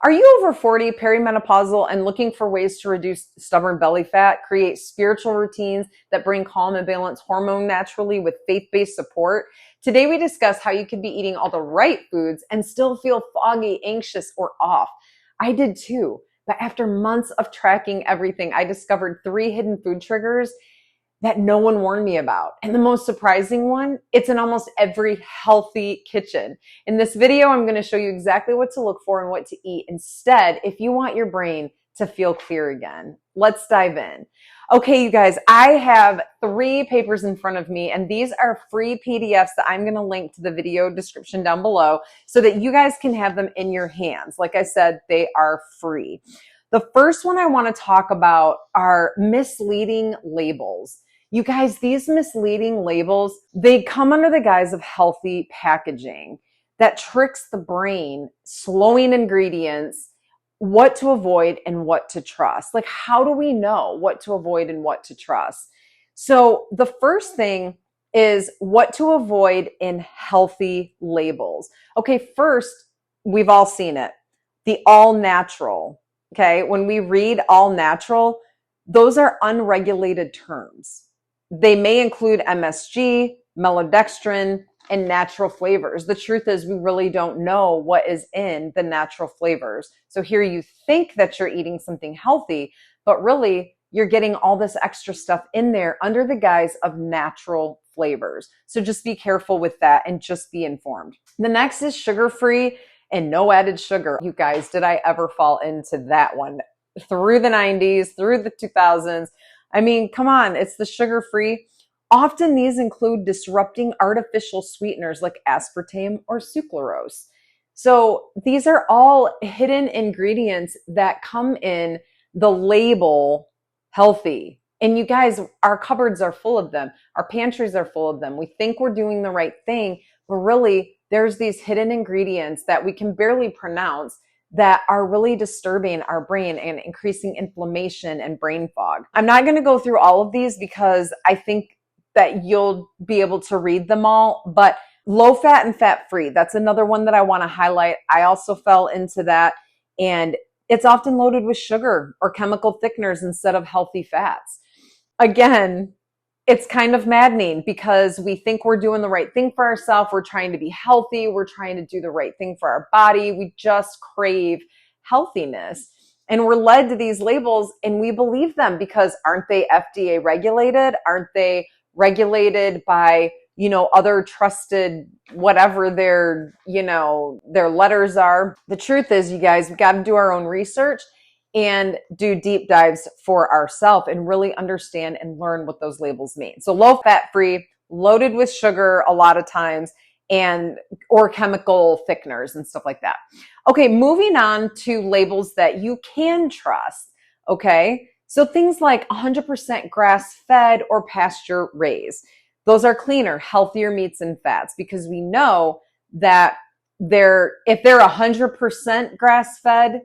Are you over 40, perimenopausal, and looking for ways to reduce stubborn belly fat, create spiritual routines that bring calm and balance hormone naturally with faith-based support? Today we discuss how you could be eating all the right foods and still feel foggy, anxious, or off. I did too, but after months of tracking everything, I discovered 3 hidden food triggers that no one warned me about. And the most surprising one, it's in almost every healthy kitchen. In this video, I'm going to show you exactly what to look for and what to eat instead if you want your brain to feel clear again. Let's dive in. Okay, you guys, I have 3 papers in front of me, and these are free PDFs that I'm going to link to the video description down below so that you guys can have them in your hands. Like I said, they are free. The first one I want to talk about are misleading labels. You guys, these misleading labels, they come under the guise of healthy packaging that tricks the brain, slowing ingredients, what to avoid and what to trust. Like, how do we know what to avoid and what to trust? So the first thing is what to avoid in healthy labels. Okay, first, we've all seen it. The all natural. Okay, when we read all natural, those are unregulated terms. They may include MSG, maltodextrin, and natural flavors. The truth is we really don't know what is in the natural flavors. So here you think that you're eating something healthy, but really you're getting all this extra stuff in there under the guise of natural flavors. So just be careful with that and just be informed. The next is sugar-free and no added sugar. You guys, did I ever fall into that one? Through the 90s, through the 2000s. I mean, come on, it's the sugar-free. Often these include disrupting artificial sweeteners like aspartame or sucralose. So these are all hidden ingredients that come in the label healthy. And you guys, our cupboards are full of them. Our pantries are full of them. We think we're doing the right thing, but really there's these hidden ingredients that we can barely pronounce that are really disturbing our brain and increasing inflammation and brain fog. I'm not going to go through all of these because I think that you'll be able to read them all, but low fat and fat free, that's another one that I want to highlight. I also fell into that, and it's often loaded with sugar or chemical thickeners instead of healthy fats. Again, it's kind of maddening because we think we're doing the right thing for ourselves. We're trying to be healthy. We're trying to do the right thing for our body. We just crave healthiness. And we're led to these labels and we believe them because aren't they FDA regulated? Aren't they regulated by, other trusted, whatever their letters are? The truth is, you guys, we got to do our own research and do deep dives for ourselves and really understand and learn what those labels mean. So low fat free, loaded with sugar a lot of times, or chemical thickeners and stuff like that. Okay, moving on to labels that you can trust. Okay, so things like 100% grass-fed or pasture raised. Those are cleaner, healthier meats and fats because we know that if they're 100% grass-fed,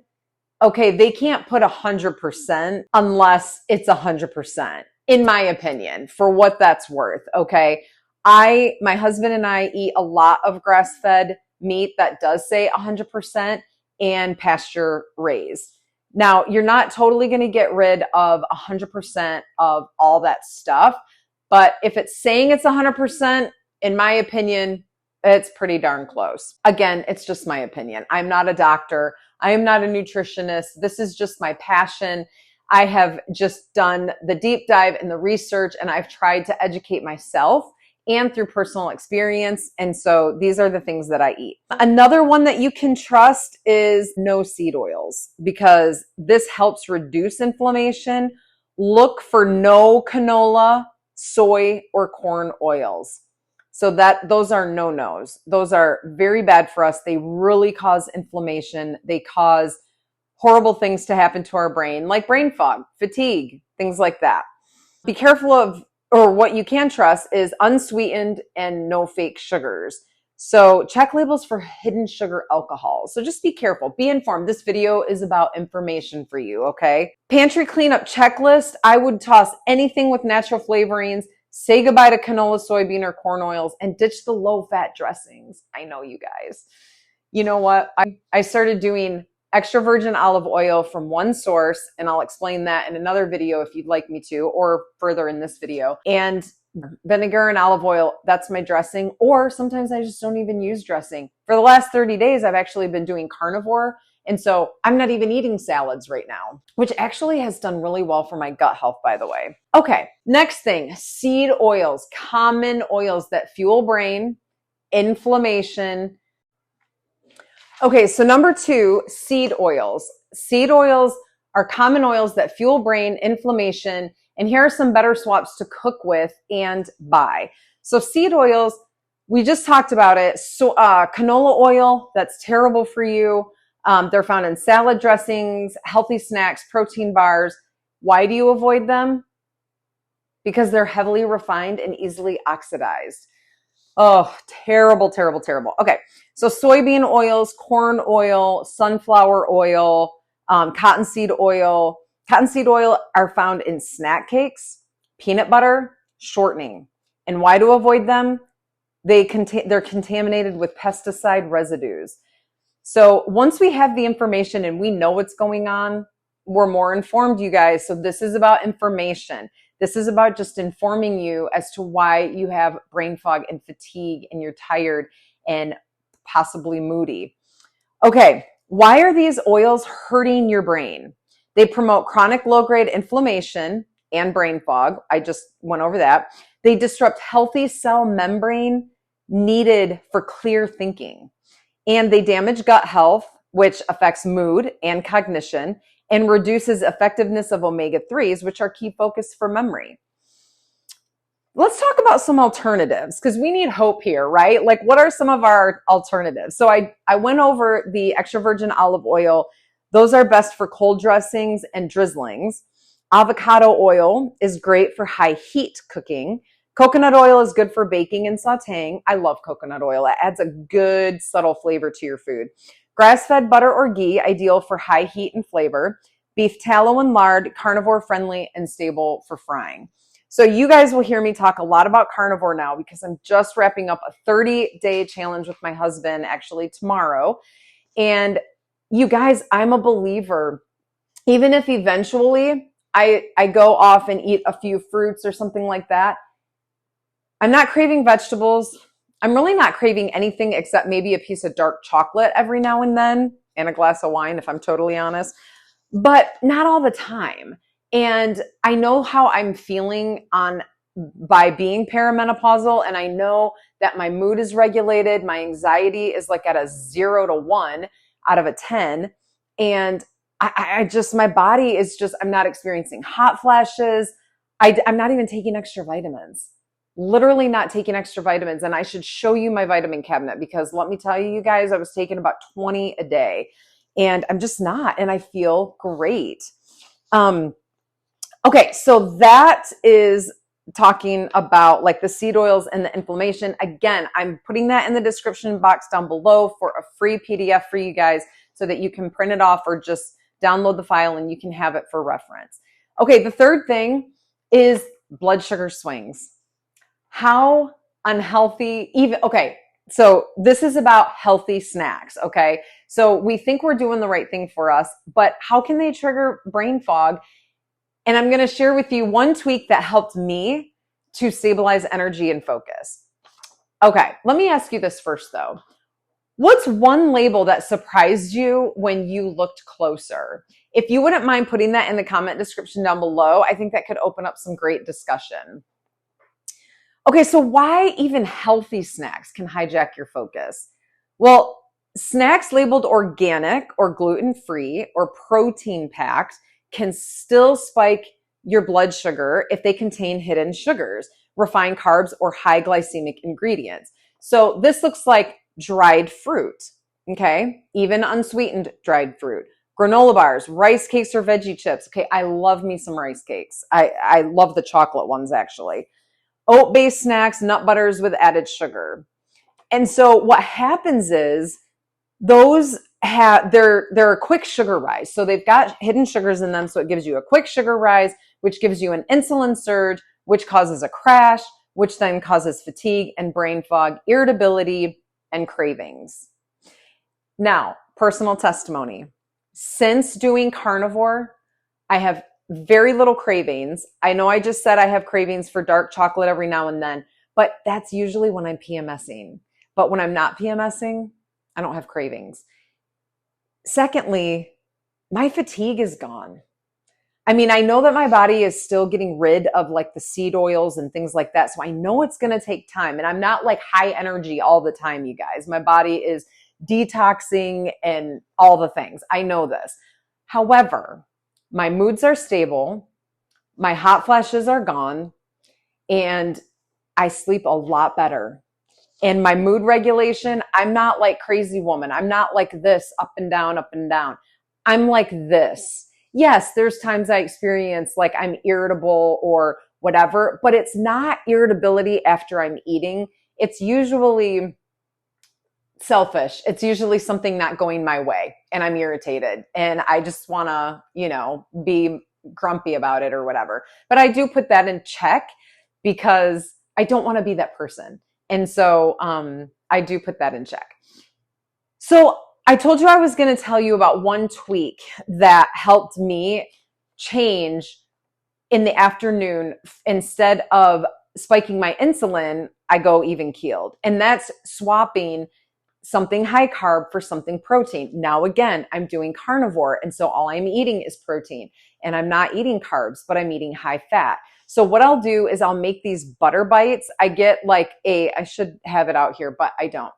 okay, they can't put 100% unless it's 100%, in my opinion, for what that's worth, okay? My husband and I eat a lot of grass-fed meat that does say 100% and pasture raised. Now, you're not totally going to get rid of 100% of all that stuff, but if it's saying it's 100%, in my opinion, it's pretty darn close. Again, it's just my opinion. I'm not a doctor. I am not a nutritionist. This is just my passion. I have just done the deep dive and the research, and I've tried to educate myself and through personal experience. And so these are the things that I eat. Another one that you can trust is no seed oils because this helps reduce inflammation. Look for no canola, soy, or corn oils. So those are no-nos. Those are very bad for us. They really cause inflammation. They cause horrible things to happen to our brain, like brain fog, fatigue, things like that. Be careful or what you can trust is unsweetened and no fake sugars. So check labels for hidden sugar alcohol. So just be careful, be informed. This video is about information for you, okay? Pantry cleanup checklist. I would toss anything with natural flavorings. Say goodbye to canola, soybean, or corn oils and ditch the low-fat dressings. I know, you guys. You know what? I started doing extra virgin olive oil from one source, and I'll explain that in another video if you'd like me to, or further in this video. And vinegar and olive oil, that's my dressing. Or sometimes I just don't even use dressing. For the last 30 days, I've actually been doing carnivore. And so I'm not even eating salads right now, which actually has done really well for my gut health, by the way. Okay, next thing, seed oils, common oils that fuel brain, inflammation. Okay, so number 2, seed oils. Seed oils are common oils that fuel brain, inflammation, and here are some better swaps to cook with and buy. So seed oils, we just talked about it. So canola oil, that's terrible for you. They're found in salad dressings, healthy snacks, protein bars. Why do you avoid them? Because they're heavily refined and easily oxidized. Oh, terrible, terrible, terrible. Okay, so soybean oils, corn oil, sunflower oil, cottonseed oil. Cottonseed oil are found in snack cakes, peanut butter, shortening. And why to avoid them? They're contaminated with pesticide residues. So once we have the information and we know what's going on, we're more informed, you guys. So this is about information. This is about just informing you as to why you have brain fog and fatigue and you're tired and possibly moody. Okay, why are these oils hurting your brain? They promote chronic low-grade inflammation and brain fog. I just went over that. They disrupt healthy cell membrane needed for clear thinking. And they damage gut health, which affects mood and cognition, and reduces effectiveness of omega-3s, which are key focus for memory. Let's talk about some alternatives because we need hope here, right? Like, what are some of our alternatives? So I went over the extra virgin olive oil. Those are best for cold dressings and drizzlings. Avocado oil is great for high heat cooking. Coconut oil is good for baking and sauteing. I love coconut oil. It adds a good subtle flavor to your food. Grass-fed butter or ghee, ideal for high heat and flavor. Beef tallow and lard, carnivore friendly and stable for frying. So you guys will hear me talk a lot about carnivore now because I'm just wrapping up a 30-day challenge with my husband actually tomorrow. And you guys, I'm a believer. Even if eventually I go off and eat a few fruits or something like that, I'm not craving vegetables. I'm really not craving anything except maybe a piece of dark chocolate every now and then and a glass of wine, if I'm totally honest, but not all the time. And I know how I'm feeling by being perimenopausal, and I know that my mood is regulated. My anxiety is like at a 0 to 1 out of a 10. And I just, my body is just, I'm not experiencing hot flashes. I'm not even taking extra vitamins. Literally not taking extra vitamins. And I should show you my vitamin cabinet because let me tell you guys, I was taking about 20 a day and I'm just not, and I feel great. Okay, so that is talking about like the seed oils and the inflammation. Again, I'm putting that in the description box down below for a free PDF for you guys so that you can print it off or just download the file and you can have it for reference. Okay, the third thing is blood sugar swings. How unhealthy, okay, so this is about healthy snacks, okay? So we think we're doing the right thing for us, but how can they trigger brain fog? And I'm going to share with you one tweak that helped me to stabilize energy and focus. Okay, let me ask you this first though. What's one label that surprised you when you looked closer? If you wouldn't mind putting that in the comment description down below, I think that could open up some great discussion. Okay, so why even healthy snacks can hijack your focus? Well, snacks labeled organic or gluten-free or protein-packed can still spike your blood sugar if they contain hidden sugars, refined carbs, or high glycemic ingredients. So this looks like dried fruit, okay? Even unsweetened dried fruit. Granola bars, rice cakes, or veggie chips. Okay, I love me some rice cakes. I love the chocolate ones actually. Oat-based snacks, nut butters with added sugar. And so what happens is those they're a quick sugar rise. So they've got hidden sugars in them. So it gives you a quick sugar rise, which gives you an insulin surge, which causes a crash, which then causes fatigue and brain fog, irritability, and cravings. Now, personal testimony. Since doing carnivore, I have very little cravings. I know I just said I have cravings for dark chocolate every now and then, but that's usually when I'm PMSing. But when I'm not PMSing, I don't have cravings. Secondly, my fatigue is gone. I mean, I know that my body is still getting rid of like the seed oils and things like that. So I know it's going to take time. And I'm not like high energy all the time, you guys. My body is detoxing and all the things. I know this. However, my moods are stable. My hot flashes are gone. And I sleep a lot better. And my mood regulation, I'm not like crazy woman. I'm not like this up and down, up and down. I'm like this. Yes, there's times I experience like I'm irritable or whatever, but it's not irritability after I'm eating. It's usually selfish. It's usually something not going my way and I'm irritated and I just want to, be grumpy about it or whatever. But I do put that in check because I don't want to be that person. And so I do put that in check. So I told you I was going to tell you about one tweak that helped me change in the afternoon. Instead of spiking my insulin, I go even keeled. And that's swapping something high carb for something protein. Now, again, I'm doing carnivore. And so all I'm eating is protein and I'm not eating carbs, but I'm eating high fat. So what I'll do is I'll make these butter bites. I get like I should have it out here, but I don't.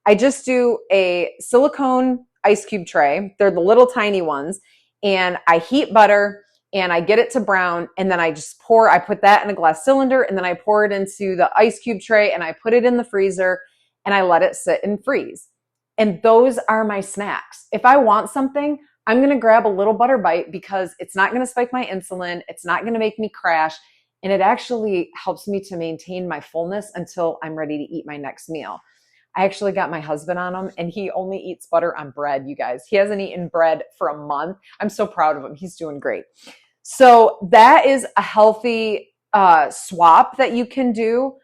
I just do a silicone ice cube tray. They're the little tiny ones. And I heat butter and I get it to brown. And then I put that in a glass cylinder and then I pour it into the ice cube tray and I put it in the freezer and I let it sit and freeze. And those are my snacks. If I want something, I'm going to grab a little butter bite because it's not going to spike my insulin. It's not going to make me crash. And it actually helps me to maintain my fullness until I'm ready to eat my next meal. I actually got my husband on him and he only eats butter on bread, you guys. He hasn't eaten bread for a month. I'm so proud of him. He's doing great. So that is a healthy swap that you can do.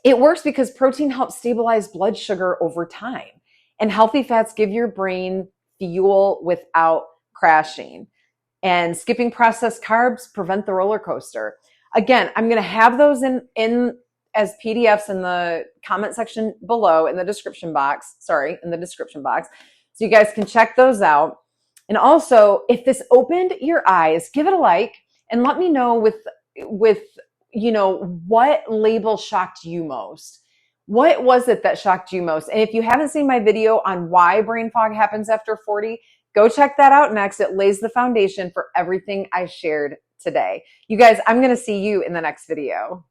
It works because protein helps stabilize blood sugar over time. And healthy fats give your brain fuel without crashing. And skipping processed carbs prevent the roller coaster. Again, I'm going to have those in as PDFs in the comment section below in the description box. So you guys can check those out. And also, if this opened your eyes, give it a like and let me know with what label shocked you most. What was it that shocked you most? And if you haven't seen my video on why brain fog happens after 40, go check that out next. It lays the foundation for everything I shared today. You guys, I'm going to see you in the next video.